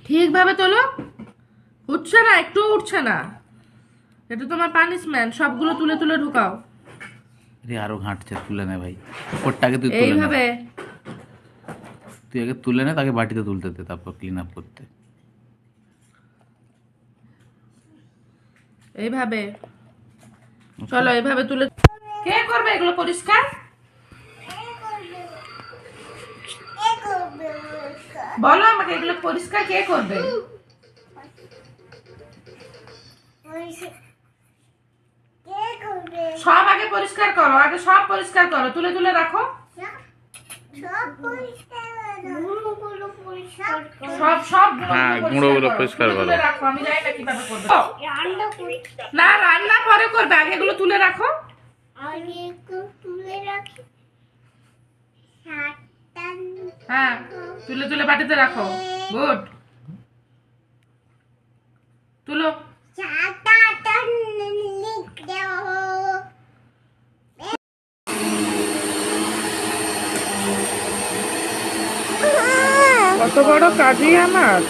ঠিকভাবে তোলো। উঠছে না, একটু উঠছে না। এটা তোমার পানিশমেন্ট। সবগুলো তুলে তুলে ঢুকাও। রে আরো ঘাঁটছে, তুলে নে ভাই। ওরটাকে তুই তুলে নে, এইভাবে। তুই আগে তুলে নে, তাকে বাটিতে তুলতে দে, তারপর ক্লিন আপ করতে। এইভাবে চলো, এইভাবে তুলে। কে করবে এগুলো পরিষ্কার? বলো আমাকে, এগুলো পরিষ্কার কে করবে? সব আগে পরিষ্কার করো, আগে সব পরিষ্কার করো, তুলে তুলে রাখো। সব সব হ্যাঁ, গুঁড়োগুলো পরিষ্কার করো। তুলে রাখো, আমি জানি না কিভাবে করবে। না, রান্না পরে করবে, আগে এগুলো তুলে রাখো। হ্যাঁ, তুলে তুলে বাটিতে রাখো। গুড। তুলো। কত বড় কাজই আমার।